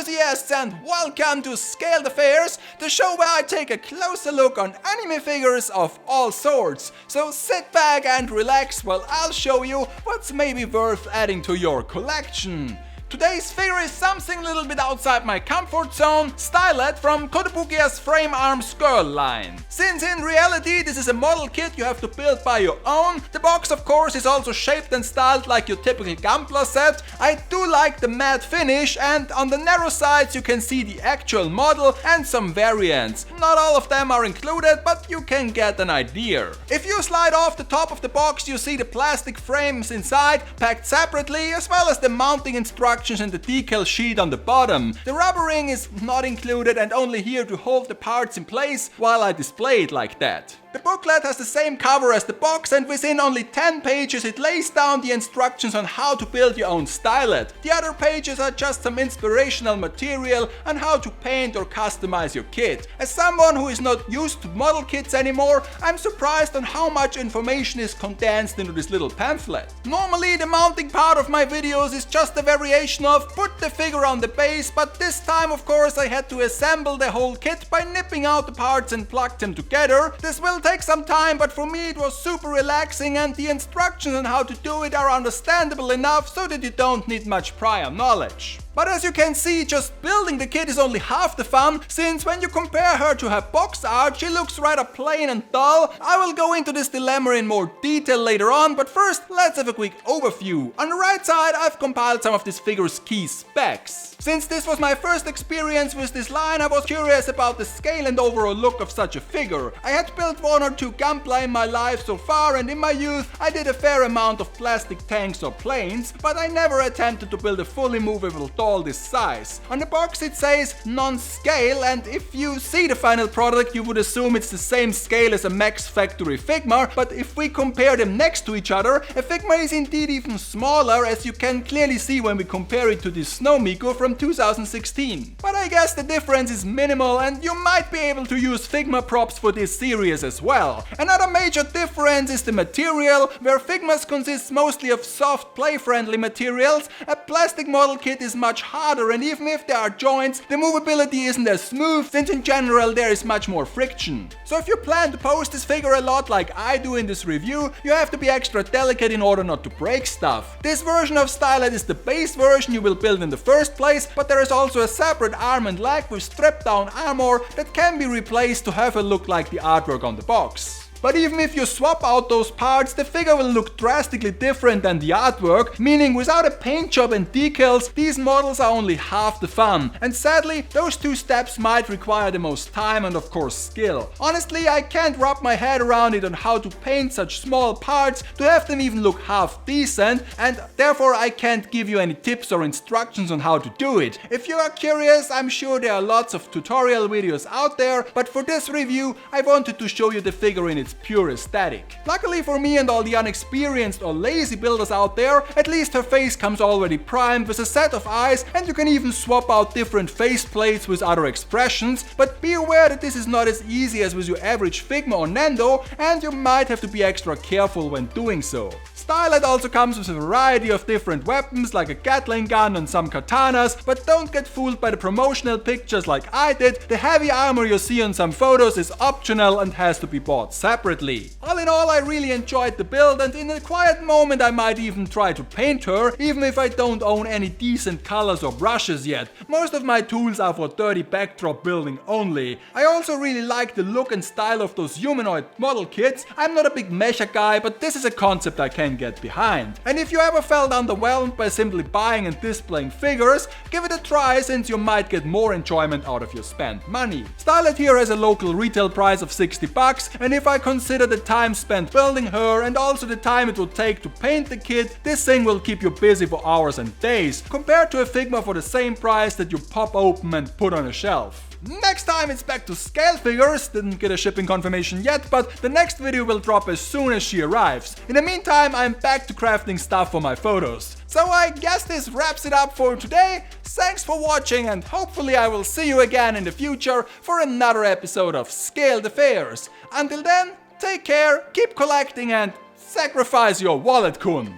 enthusiasts, and welcome to Scaled Affairs, the show where I take a closer look on anime figures of all sorts. So sit back and relax while I'll show you what's maybe worth adding to your collection. Today's figure is something a little bit outside my comfort zone, Stylet from Kotobukiya's Frame Arms Girl line. Since in reality this is a model kit you have to build by your own, the box of course is also shaped and styled like your typical Gunpla set. I do like the matte finish, and on the narrow sides you can see the actual model and some variants. Not all of them are included, but you can get an idea. If you slide off the top of the box, you see the plastic frames inside, packed separately, as well as the mounting instructions and the decal sheet on the bottom. The rubber ring is not included and only here to hold the parts in place while I display it like that. The booklet has the same cover as the box, and within only 10 pages it lays down the instructions on how to build your own stylet. The other pages are just some inspirational material on how to paint or customize your kit. As someone who is not used to model kits anymore, I'm surprised on how much information is condensed into this little pamphlet. Normally the mounting part of my videos is just a variation of put the figure on the base, but this time of course I had to assemble the whole kit by nipping out the parts and plug them together. This will take some time, but for me it was super relaxing, and the instructions on how to do it are understandable enough so that you don't need much prior knowledge. But as you can see, just building the kit is only half the fun, since when you compare her to her box art, she looks rather plain and dull. I will go into this dilemma in more detail later on, but first let's have a quick overview. On the right side I've compiled some of this figure's key specs. Since this was my first experience with this line, I was curious about the scale and overall look of such a figure. I had built one or two Gunpla in my life so far, and in my youth I did a fair amount of plastic tanks or planes, but I never attempted to build a fully movable doll this size. On the box it says non-scale, and if you see the final product you would assume it's the same scale as a Max Factory Figma, but if we compare them next to each other, a Figma is indeed even smaller, as you can clearly see when we compare it to the Snow Miku from 2016. But I guess the difference is minimal, and you might be able to use Figma props for this series as well. Another major difference is the material. Where Figmas consist mostly of soft, play-friendly materials, a plastic model kit is much harder, and even if there are joints, the movability isn't as smooth, since in general there is much more friction. So if you plan to post this figure a lot like I do in this review, you have to be extra delicate in order not to break stuff. This version of Stylet is the base version you will build in the first place, but there is also a separate arm and leg with stripped down armor that can be replaced to have a look like the artwork on the box. But even if you swap out those parts, the figure will look drastically different than the artwork, meaning without a paint job and decals, these models are only half the fun. And sadly, those two steps might require the most time and of course skill. Honestly, I can't wrap my head around it on how to paint such small parts to have them even look half decent, and therefore I can't give you any tips or instructions on how to do it. If you are curious, I'm sure there are lots of tutorial videos out there, but for this review I wanted to show you the figure in its pure aesthetic. Luckily for me and all the unexperienced or lazy builders out there, at least her face comes already primed with a set of eyes, and you can even swap out different face plates with other expressions, but be aware that this is not as easy as with your average Figma or Nendo, and you might have to be extra careful when doing so. Stylet also comes with a variety of different weapons like a Gatling gun and some katanas, but don't get fooled by the promotional pictures like I did. The heavy armor you see on some photos is optional and has to be bought separately. All in all, I really enjoyed the build, and in a quiet moment I might even try to paint her, even if I don't own any decent colors or brushes yet. Most of my tools are for dirty backdrop building only. I also really like the look and style of those humanoid model kits. I'm not a big mecha guy, but this is a concept I can get behind. And if you ever felt underwhelmed by simply buying and displaying figures, give it a try, since you might get more enjoyment out of your spent money. Stylet here has a local retail price of $60, and if I consider the time spent building her and also the time it will take to paint the kit, this thing will keep you busy for hours and days, compared to a Figma for the same price that you pop open and put on a shelf. Next time it's back to scale figures. Didn't get a shipping confirmation yet, but the next video will drop as soon as she arrives. In the meantime, I'm back to crafting stuff for my photos. So I guess this wraps it up for today. Thanks for watching, and hopefully I will see you again in the future for another episode of Scaled Affairs. Until then, take care, keep collecting, and sacrifice your wallet, kun.